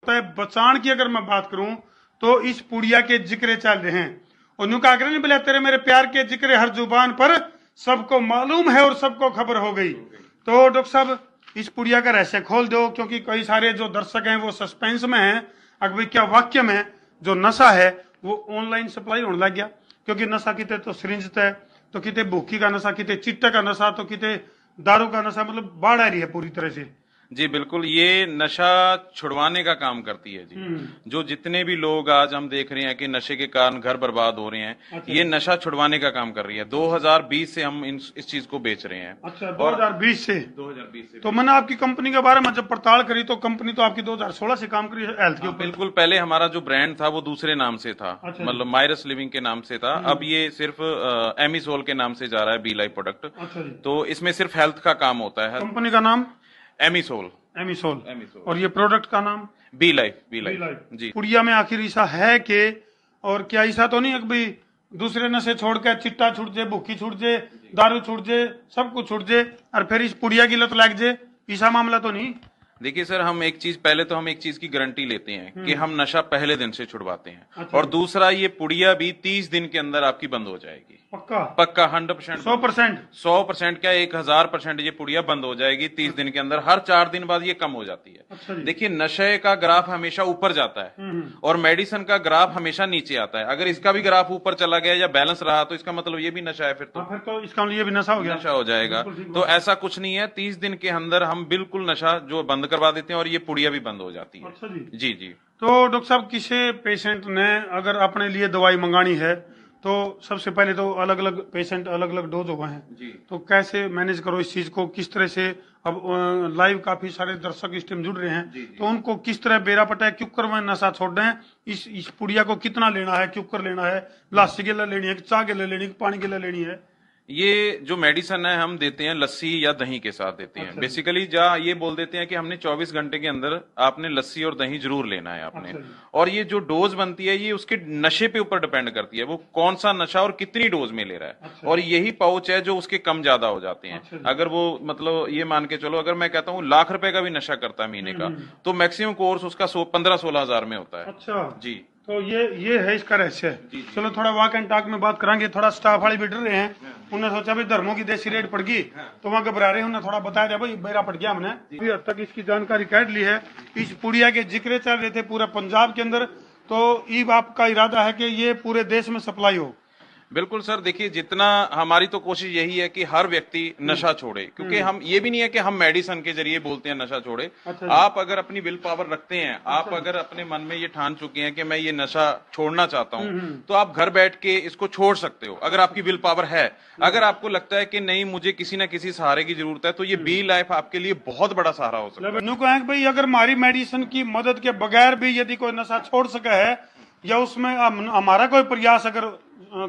ते बचान की अगर मैं बात करूं तो इस पुड़िया के जिक्र चल रहे हैं। और का नहीं बोले तेरे मेरे प्यार के जिक्र हर जुबान पर सबको मालूम है और सबको खबर हो गई। तो डॉक्टर साहब इस पुड़िया का रहस्य खोल दो, क्योंकि कई सारे जो दर्शक हैं वो सस्पेंस में हैं। अगर क्या वाक्य में जो नशा है वो ऑनलाइन सप्लाई होने लग गया, क्योंकि नशा किते तो सिरिंज तय, तो किते भूखी का नशा, किते चिट्टे का नशा, तो किते दारू का नशा, मतलब बाढ़ आ रही है पूरी तरह से। जी बिल्कुल, ये नशा छुड़वाने का काम करती है जी। जो जितने भी लोग आज हम देख रहे हैं कि नशे के कारण घर बर्बाद हो रहे हैं, अच्छा। ये नशा छुड़वाने का काम कर रही है। 2020 से हम इस चीज को बेच रहे हैं। अच्छा, 2020 से? 2020 से। तो मैंने आपकी कंपनी के बारे में जब पड़ताल करी तो कंपनी तो आपकी 2016 से काम करी है हेल्थ के ऊपर। बिल्कुल, पहले हमारा जो ब्रांड था वो दूसरे नाम से था। अच्छा। मतलब माइरस लिविंग के नाम से था। अब ये सिर्फ एमिसोल के नाम से जा रहा है, बी लाइफ प्रोडक्ट। अच्छा जी। तो इसमें सिर्फ हेल्थ का काम होता है। कंपनी का नाम एमिसोल। एमिसोल। और ये प्रोडक्ट का नाम बी लाइफ। बी लाइफ जी। पुड़िया में आखिर ऐसा है कि, और क्या ऐसा तो नहीं है कि भाई दूसरे नशे छोड़ के चिट्टा छूट जाए, भूखी छूट जाए, दारू छूट जाए, सब कुछ छूट जाए और फिर इस पुड़िया की लत लग जाए, ऐसा मामला तो नहीं? देखिए सर, हम एक चीज की गारंटी लेते हैं कि हम नशा पहले दिन से छुड़वाते हैं। अच्छा। और दूसरा, ये पुड़िया भी 30 दिन के अंदर आपकी बंद हो जाएगी। पक्का? पक्का 100%। 100%? 100% क्या, 1000% ये पुड़िया बंद हो जाएगी 30 दिन के अंदर। हर 4 दिन बाद ये कम हो जाती है। अच्छा जी। देखिए, नशे का ग्राफ हमेशा ऊपर जाता है और मेडिसिन का ग्राफ हमेशा नीचे आता है। अगर इसका भी ग्राफ ऊपर चला गया या बैलेंस रहा तो इसका मतलब ये भी नशा है। फिर तो इसका मतलब ये भी नशा हो गया? नशा हो जाएगा। तो ऐसा कुछ नहीं है, 30 दिन के अंदर हम बिल्कुल नशा जो बंद करवा देते हैं और ये पुड़िया भी बंद हो जाती है। अच्छा जी। जी जी। तो डॉक्टर साहब, किसी पेशेंट ने अगर अपने लिए दवाई मंगानी है तो सबसे पहले तो अलग अलग पेशेंट अलग अलग डोज हुए हैं जी। तो कैसे मैनेज करो इस चीज को, किस तरह से? अब लाइव काफी सारे दर्शक इस टाइम जुड़ रहे हैं। जी। तो उनको किस तरह बेरा पटा है, क्यों कर नशा छोड़ रहे हैं, इस पुड़िया को कितना लेना है, क्यों कर लेना है, लस्सी के लिए लेनी है, चाय के लिए लेनी है, पानी के लिए लेनी है? ये जो मेडिसिन है हम देते हैं लस्सी या दही के साथ देते हैं। अच्छा। बेसिकली जहाँ ये बोल देते हैं कि हमने 24 घंटे के अंदर आपने लस्सी और दही जरूर लेना है आपने। अच्छा। और ये जो डोज बनती है ये उसके नशे पे ऊपर डिपेंड करती है, वो कौन सा नशा और कितनी डोज में ले रहा है। अच्छा। और यही पाउच है जो उसके कम ज्यादा हो जाते हैं। अच्छा। अगर वो मतलब ये मान के चलो, अगर मैं कहता हूँ ₹1,00,000 का भी नशा करता है महीने का, तो मैक्सिमम कोर्स उसका 15-16 हजार में होता है। अच्छा जी। तो ये है इसका रहस्य। चलो थोड़ा वॉक एंड टॉक में बात करांगे। थोड़ा स्टाफ वाले भी डर रहे हैं, उन्होंने सोचा भाई धर्मों की देसी रेट पड़ गई तो वहां घबरा रहे हैं। उन्होंने थोड़ा बताया दिया भाई मेरा पड़ गया, हमने अभी हद तक इसकी जानकारी काट ली है। इस पुड़िया के जिक्र चल रहे थे पूरा पंजाब के अंदर, तो ईब आपका इरादा है कि ये पूरे देश में सप्लाई हो? बिल्कुल सर, देखिए जितना हमारी तो कोशिश यही है कि हर व्यक्ति नशा छोड़े, क्योंकि हम ये भी नहीं है कि हम मेडिसिन के जरिए बोलते हैं नशा छोड़े। अच्छा। आप अगर अपनी विल पावर रखते हैं, आप अगर अपने मन में ये ठान चुके हैं कि मैं ये नशा छोड़ना चाहता हूं, तो आप घर बैठ के इसको छोड़ सकते हो अगर आपकी विल पावर है। अगर आपको लगता है कि नहीं मुझे किसी ना किसी सहारे की जरूरत है, तो ये बी लाइफ आपके लिए बहुत बड़ा सहारा हो सकता है। भाई अगर हमारी मेडिसिन की मदद के बगैर भी यदि कोई नशा छोड़ सका है या उसमें हमारा कोई प्रयास अगर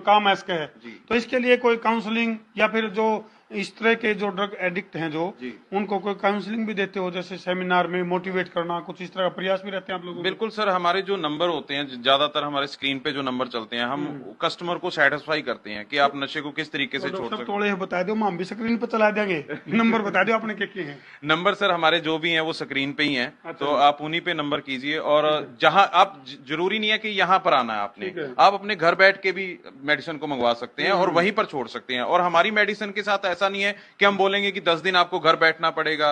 काम ऐसा है, तो इसके लिए कोई काउंसलिंग या फिर जो इस तरह के जो ड्रग एडिक्ट हैं जो, उनको कोई काउंसलिंग भी देते हो, जैसे सेमिनार में मोटिवेट करना, कुछ इस तरह का प्रयास भी रहते हैं आप लोगों? बिल्कुल सर, हमारे जो नंबर होते हैं, ज्यादातर हमारे स्क्रीन पे जो नंबर चलते हैं, हम कस्टमर को सेटिस्फाई करते हैं कि आप नशे को किस तरीके से छोड़ सकते हैं। थोड़े बता दो, हम भी स्क्रीन पे चला देंगे। नंबर बता दो अपने क्या हैं। नंबर सर हमारे जो भी हैं वो स्क्रीन पे ही हैं। अच्छा। तो आप उन्हीं पे नंबर कीजिए और जहां आप, जरूरी नहीं है कि यहाँ पर आना है आपने, आप अपने घर बैठ के भी मेडिसिन को मंगवा सकते हैं और वहीं पर छोड़ सकते हैं। और हमारी मेडिसिन के साथ ऐसा नहीं है कि हम बोलेंगे कि 10 दिन आपको घर बैठना पड़ेगा।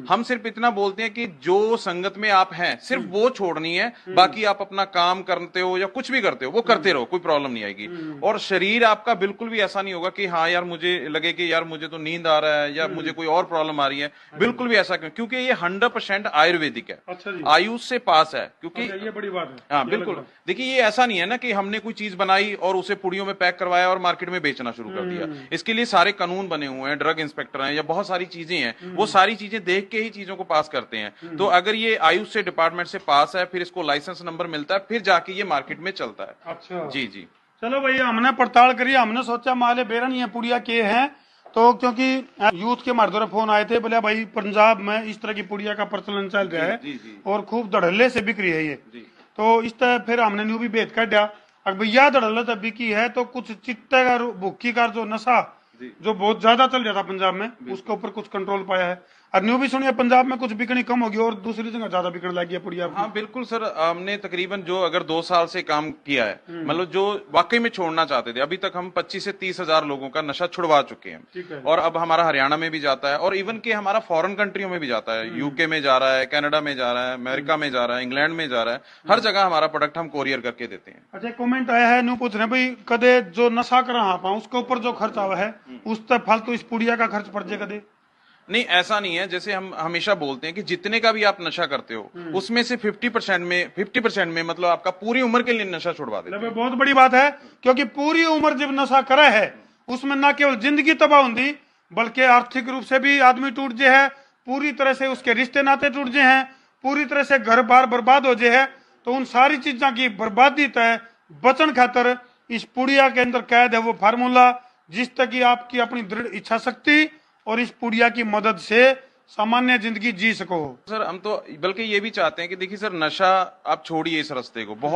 हम सिर्फ इतना बोलते हैं कि जो संगत में आप हैं सिर्फ वो छोड़नी है, बाकी आप अपना काम करते हो या कुछ भी करते हो वो करते रहो, कोई प्रॉब्लम नहीं आएगी। और शरीर आपका बिल्कुल भी ऐसा नहीं होगा कि हाँ यार मुझे लगे कि यार मुझे तो नींद आ रहा है या मुझे कोई और प्रॉब्लम आ रही है। बिल्कुल भी ऐसा क्यों, क्योंकि ये 100% आयुर्वेदिक है। अच्छा जी। आयुष से पास है, क्योंकि ये बड़ी बात है। हाँ बिल्कुल। देखिए ये ऐसा नहीं है ना कि हमने कोई चीज बनाई और उसे पुड़ियों में पैक करवाया और मार्केट में बेचना शुरू कर दिया। इसके लिए सारे कानून बने हुए हैं, ड्रग इंस्पेक्टर हैं या बहुत सारी चीजें हैं, वो सारी चीजें देख के ही चीजों को पास करते हैं। तो अगर ये आयुष से डिपार्टमेंट से पास है, फिर इसको लाइसेंस नंबर मिलता है, फिर जाके ये मार्केट में चलता है। अच्छा जी जी। चलो भैया, हमने पड़ताल करी, हमने सोचा माले बेरा नहीं है पुड़िया के हैं, तो क्योंकि यूथ के हमारे द्वारा फोन आए थे, बोले भाई पंजाब में इस तरह की पुड़िया का प्रचलन चल रहा है और खूब धड़ल्ले से बिक रही है ये। तो इस तरह फिर हमने न्यू भी भेद कर दिया, अगर भैया धड़ल्ले तब बिकी है तो कुछ चिट्टे का भुक्की का जो नशा जो बहुत ज्यादा चल रहा था पंजाब में, उसके ऊपर कुछ कंट्रोल पाया है। और न्यू भी सुनिए पंजाब में कुछ बिकनी कम होगी और दूसरी जगह ज्यादा बिकने लगी है पुड़िया। हाँ बिल्कुल सर, हमने तकरीबन जो अगर 2 साल से काम किया है, मतलब जो वाकई में छोड़ना चाहते थे, अभी तक हम 25 से 30 हजार लोगों का नशा छुड़वा चुके हैं। और अब हमारा हरियाणा में भी जाता है और इवन के हमारा फॉरेन कंट्रियों में भी जाता है, यूके में जा रहा है, कनाडा में जा रहा है, अमेरिका में जा रहा है, इंग्लैंड में जा रहा है, हर जगह हमारा प्रोडक्ट हम कोरियर करके देते हैं। अच्छा, कमेंट आया है न्यू पूछ रहे भाई कदे जो नशा कर रहा पा उसके ऊपर जो खर्च आवा है उस तक फालतू इस पुड़िया का खर्च पड़ जाए कदे? नहीं, ऐसा नहीं है। जैसे हम हमेशा बोलते हैं कि जितने का भी आप नशा करते हो उसमें से 50% में मतलब आपका पूरी उम्र के लिए नशा छुड़वा देते हैं। बहुत बड़ी बात है, क्योंकि पूरी उम्र जब नशा करे है उसमें ना केवल जिंदगी तबाह होती बल्कि आर्थिक रूप से भी आदमी टूट जे है, पूरी तरह से उसके रिश्ते नाते टूट जे हैं, पूरी तरह से घर बार बर्बाद हो जे है। तो उन सारी चीजों की बर्बादी तय बचन खातर इस पुड़िया के अंदर कैद है वो फार्मूला, जिस तक की आपकी अपनी दृढ़ इच्छा शक्ति और इस पुड़िया की मदद से सामान्य जिंदगी जी सको। सर हम तो बल्कि ये भी चाहते हैं कि देखिए सर, नशा आप छोड़िए इस रास्ते को, बहुत